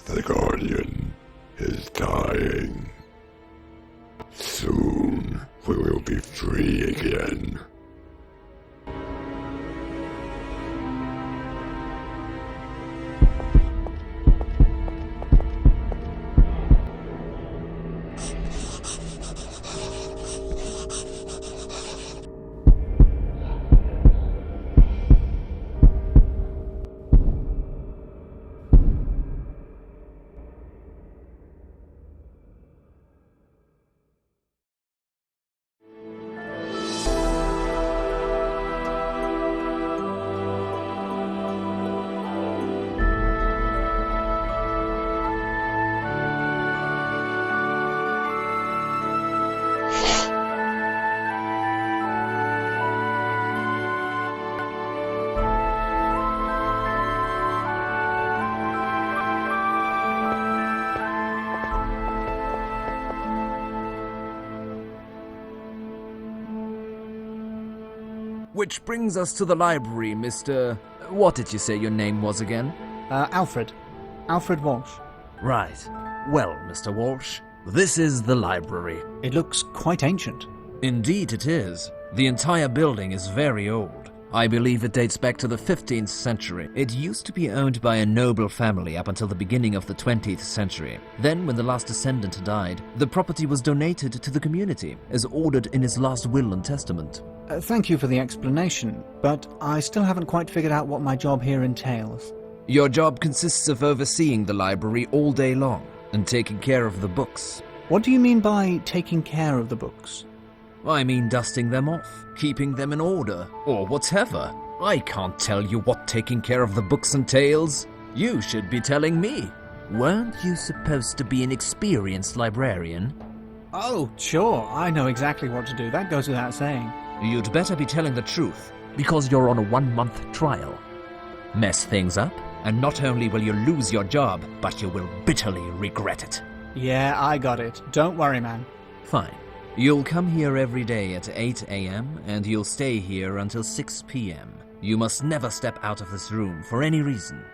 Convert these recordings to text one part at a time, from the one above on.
The Guardian is dying. Soon we will be free again. Which brings us to the library, Mr. What did you say your name was again? Alfred. Alfred Walsh. Right. Well, Mr. Walsh, this is the library. It looks quite ancient. Indeed it is. The entire building is very old. I believe it dates back to the 15th century. It used to be owned by a noble family up until the beginning of the 20th century. Then, when the last descendant died, the property was donated to the community, as ordered in his last will and testament. Thank you for the explanation, but I still haven't quite figured out what my job here entails. Your job consists of overseeing the library all day long and taking care of the books. What do you mean by taking care of the books? I mean dusting them off, keeping them in order, or whatever. I can't tell you what taking care of the books entails. You should be telling me. Weren't you supposed to be an experienced librarian? Oh, sure, I know exactly what to do. That goes without saying. You'd better be telling the truth, because you're on a 1-month trial. Mess things up, and not only will you lose your job, but you will bitterly regret it. Yeah, I got it. Don't worry, man. Fine. You'll come here every day at 8 a.m., and you'll stay here until 6 p.m. You must never step out of this room for any reason.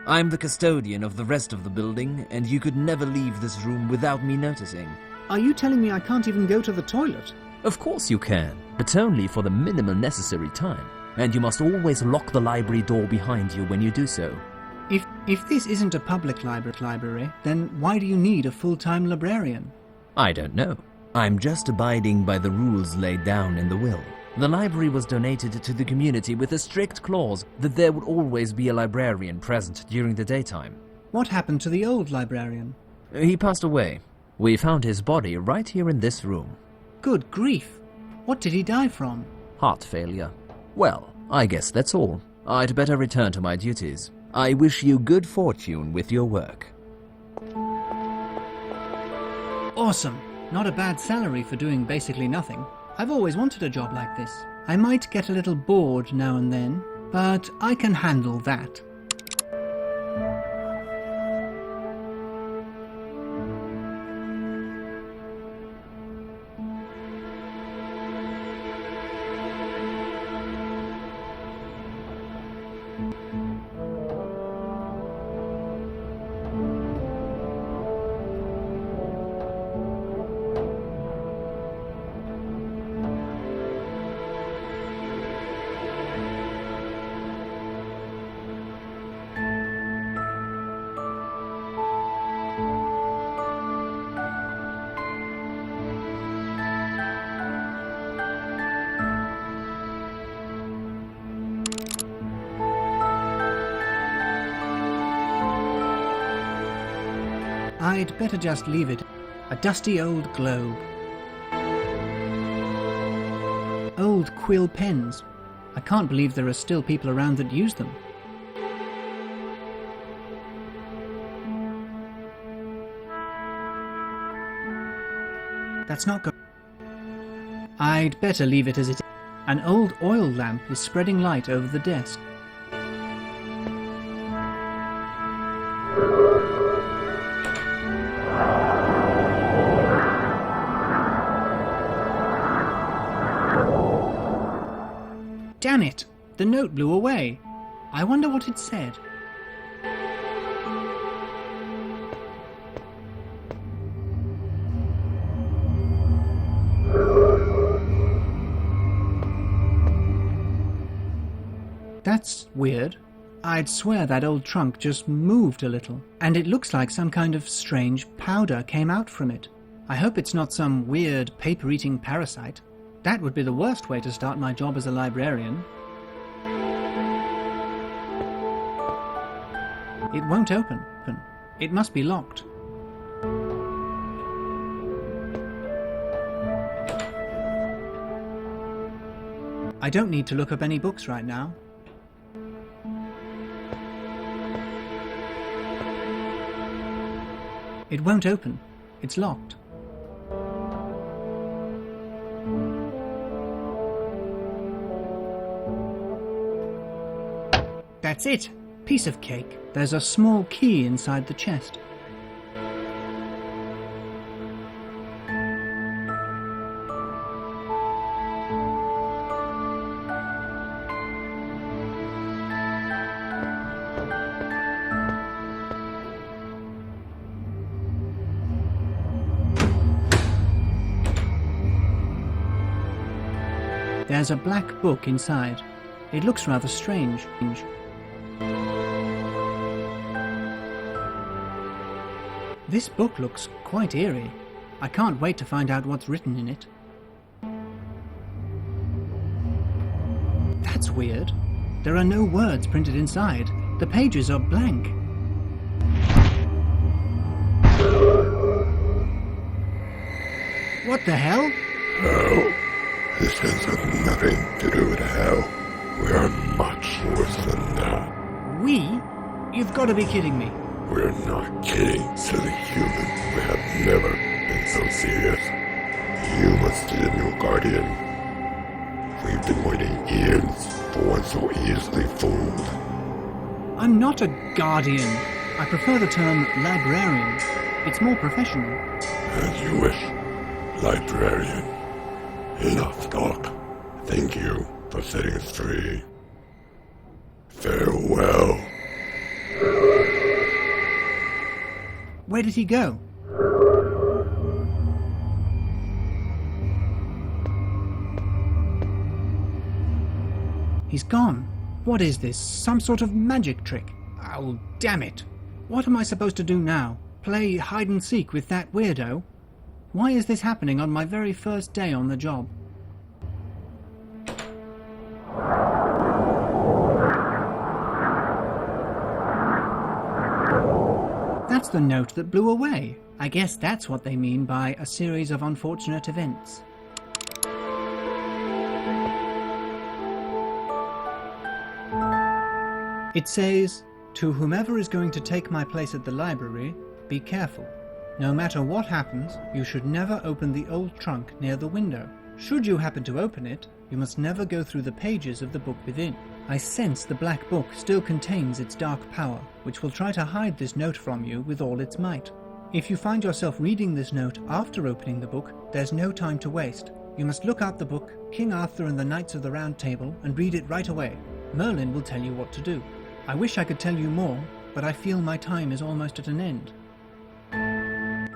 I'm the custodian of the rest of the building, and you could never leave this room without me noticing. Are you telling me I can't even go to the toilet? Of course you can, but only for the minimum necessary time. And you must always lock the library door behind you when you do so. If this isn't a public library, then why do you need a full-time librarian? I don't know. I'm just abiding by the rules laid down in the will. The library was donated to the community with a strict clause that there would always be a librarian present during the daytime. What happened to the old librarian? He passed away. We found his body right here in this room. Good grief! What did he die from? Heart failure. Well, I guess that's all. I'd better return to my duties. I wish you good fortune with your work. Awesome! Not a bad salary for doing basically nothing. I've always wanted a job like this. I might get a little bored now and then, but I can handle that. I'd better just leave it. A dusty old globe. Old quill pens. I can't believe there are still people around that use them. That's not good. I'd better leave it as it is. An old oil lamp is spreading light over the desk. Damn it! The note blew away. I wonder what it said. Weird. I'd swear that old trunk just moved a little, and it looks like some kind of strange powder came out from it. I hope it's not some weird paper-eating parasite. That would be the worst way to start my job as a librarian. It won't open. It must be locked. I don't need to look up any books right now. It won't open. It's locked. That's it. Piece of cake. There's a small key inside the chest. There's a black book inside. It looks rather strange. This book looks quite eerie. I can't wait to find out what's written in it. That's weird. There are no words printed inside. The pages are blank. What the hell? Hell? This has got nothing to do with hell. We are much worse than that. We? You've got to be kidding me. We're not kidding, silly human. We have never been so serious. You must be the new guardian. We've been waiting years for one so easily fooled. I'm not a guardian. I prefer the term librarian. It's more professional. As you wish, librarian. Enough talk. Thank you for setting us free. Farewell. Where did he go? He's gone. What is this? Some sort of magic trick? Oh, damn it. What am I supposed to do now? Play hide and seek with that weirdo? Why is this happening on my very first day on the job? That's the note that blew away. I guess that's what they mean by a series of unfortunate events. It says, "To whomever is going to take my place at the library, be careful. No matter what happens, you should never open the old trunk near the window. Should you happen to open it, you must never go through the pages of the book within. I sense the black book still contains its dark power, which will try to hide this note from you with all its might. If you find yourself reading this note after opening the book, there's no time to waste. You must look out the book, King Arthur and the Knights of the Round Table, and read it right away. Merlin will tell you what to do. I wish I could tell you more, but I feel my time is almost at an end."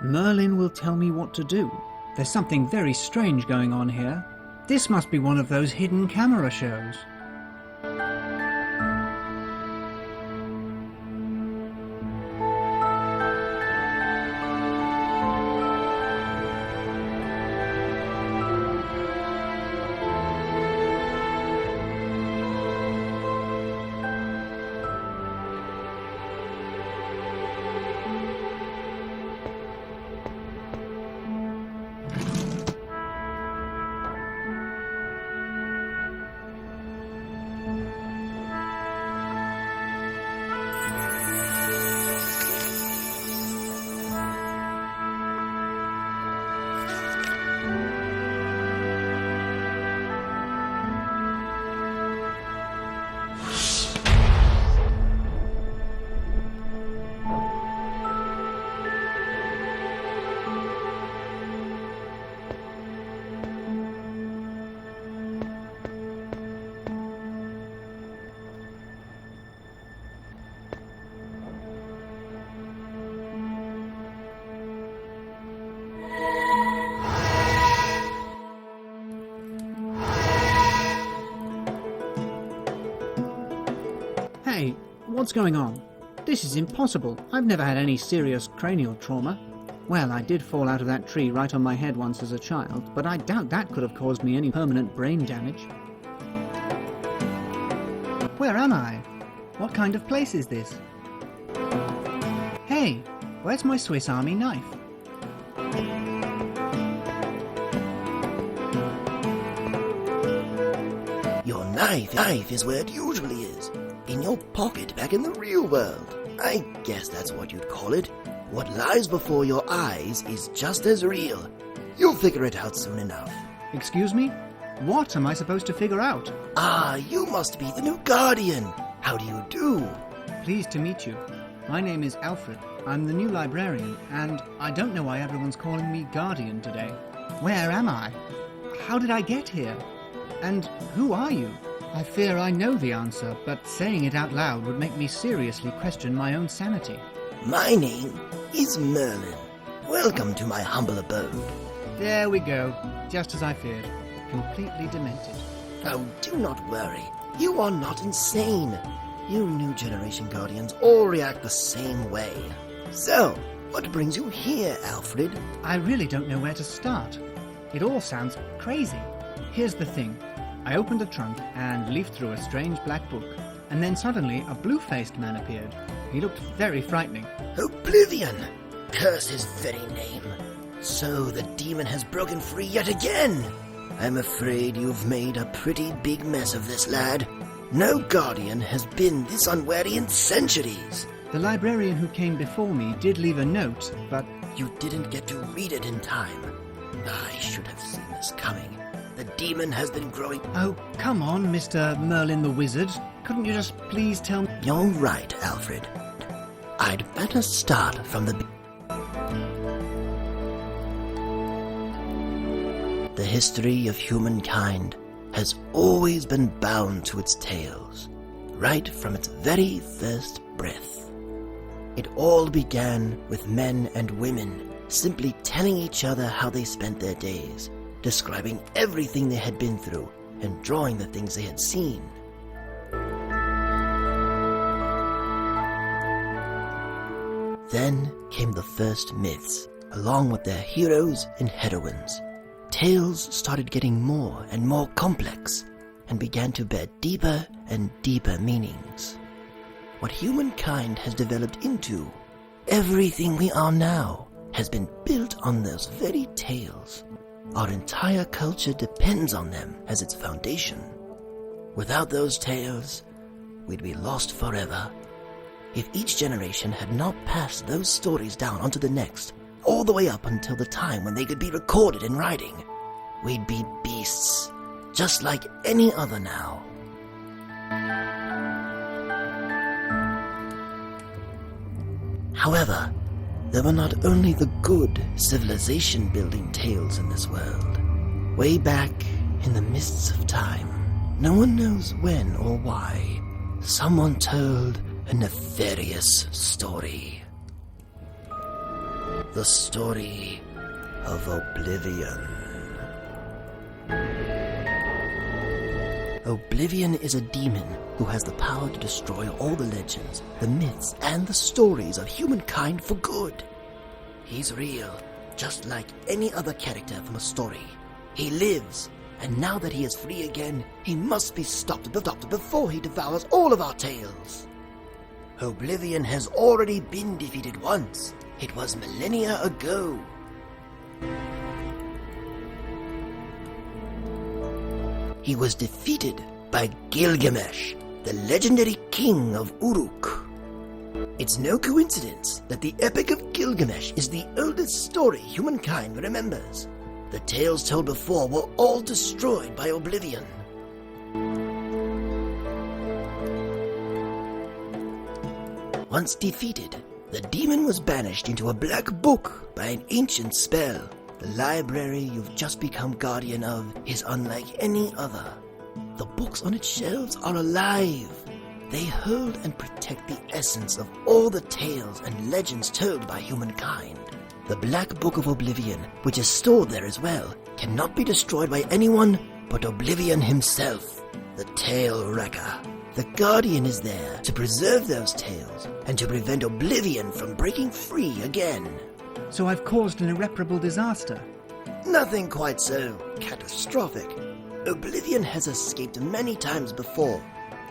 Merlin will tell me what to do. There's something very strange going on here. This must be one of those hidden camera shows. What's going on? This is impossible. I've never had any serious cranial trauma. Well, I did fall out of that tree right on my head once as a child, but I doubt that could have caused me any permanent brain damage. Where am I? What kind of place is this? Hey, where's my Swiss Army knife? Your knife is where it usually is. In your pocket back in the real world. I guess that's what you'd call it. What lies before your eyes is just as real. You'll figure it out soon enough. Excuse me? What am I supposed to figure out? Ah, you must be the new Guardian. How do you do? Pleased to meet you. My name is Alfred. I'm the new librarian, and I don't know why everyone's calling me Guardian today. Where am I? How did I get here? And who are you? I fear I know the answer, but saying it out loud would make me seriously question my own sanity. My name is Merlin. Welcome to my humble abode. There we go, just as I feared. Completely demented. Oh, do not worry. You are not insane. You new generation Guardians all react the same way. So, what brings you here, Alfred? I really don't know where to start. It all sounds crazy. Here's the thing. I opened a trunk and leafed through a strange black book, and then suddenly a blue-faced man appeared. He looked very frightening. Oblivion! Curse his very name. So the demon has broken free yet again. I'm afraid you've made a pretty big mess of this, lad. No Guardian has been this unwary in centuries. The librarian who came before me did leave a note, but... You didn't get to read it in time. I should have seen this coming. The demon has been growing... Oh, come on, Mr. Merlin the Wizard. Couldn't you just please tell me... You're right, Alfred. I'd better start from the... The history of humankind has always been bound to its tales, right from its very first breath. It all began with men and women simply telling each other how they spent their days, describing everything they had been through, and drawing the things they had seen. Then came the first myths, along with their heroes and heroines. Tales started getting more and more complex, and began to bear deeper and deeper meanings. What humankind has developed into, everything we are now, has been built on those very tales. Our entire culture depends on them as its foundation. Without those tales, we'd be lost forever. If each generation had not passed those stories down onto the next, all the way up until the time when they could be recorded in writing, we'd be beasts, just like any other now. However, there were not only the good civilization-building tales in this world. Way back in the mists of time, no one knows when or why, someone told a nefarious story. The story of Oblivion. Oblivion is a demon who has the power to destroy all the legends, the myths, and the stories of humankind for good. He's real, just like any other character from a story. He lives, and now that he is free again, he must be stopped before he devours all of our tales. Oblivion has already been defeated once. It was millennia ago. He was defeated by Gilgamesh, the legendary king of Uruk. It's no coincidence that the Epic of Gilgamesh is the oldest story humankind remembers. The tales told before were all destroyed by Oblivion. Once defeated, the demon was banished into a black book by an ancient spell. The library you've just become guardian of is unlike any other. The books on its shelves are alive. They hold and protect the essence of all the tales and legends told by humankind. The Black Book of Oblivion, which is stored there as well, cannot be destroyed by anyone but Oblivion himself, the Tale Wrecker. The Guardian is there to preserve those tales and to prevent Oblivion from breaking free again. So I've caused an irreparable disaster. Nothing quite so catastrophic. Oblivion has escaped many times before,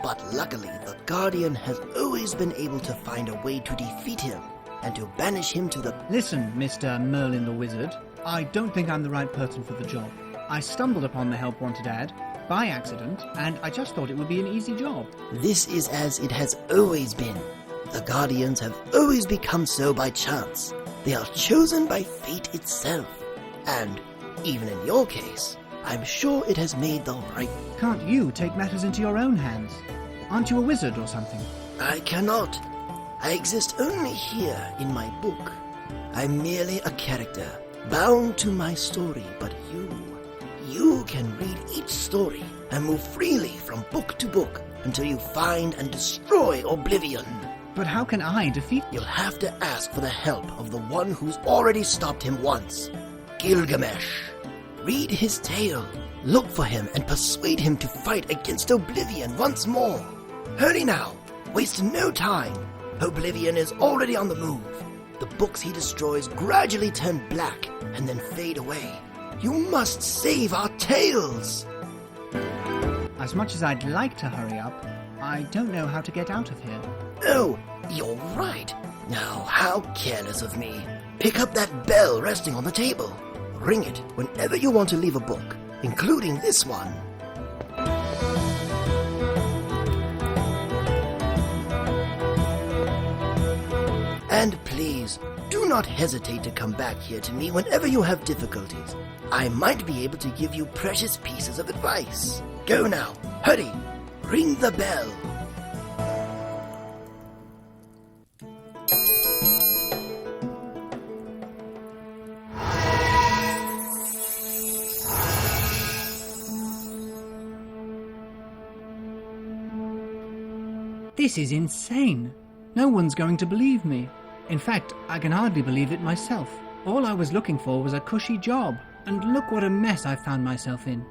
but luckily the Guardian has always been able to find a way to defeat him and to banish him to the... Listen, Mr. Merlin the Wizard, I don't think I'm the right person for the job. I stumbled upon the Help Wanted ad by accident, and I just thought it would be an easy job. This is as it has always been. The Guardians have always become so by chance. They are chosen by fate itself. And, even in your case, I'm sure it has made the right... Can't you take matters into your own hands? Aren't you a wizard or something? I cannot. I exist only here in my book. I'm merely a character, bound to my story, but you can read each story and move freely from book to book until you find and destroy Oblivion. But how can I defeat... You'll have to ask for the help of the one who's already stopped him once, Gilgamesh. Read his tale, look for him, and persuade him to fight against Oblivion once more. Hurry now, waste no time. Oblivion is already on the move. The books he destroys gradually turn black and then fade away. You must save our tales! As much as I'd like to hurry up, I don't know how to get out of here. Oh, you're right. Now, how careless of me. Pick up that bell resting on the table. Ring it whenever you want to leave a book, including this one. And please, do not hesitate to come back here to me whenever you have difficulties. I might be able to give you precious pieces of advice. Go now, hurry, ring the bell. This is insane. No one's going to believe me. In fact, I can hardly believe it myself. All I was looking for was a cushy job, and look what a mess I found myself in.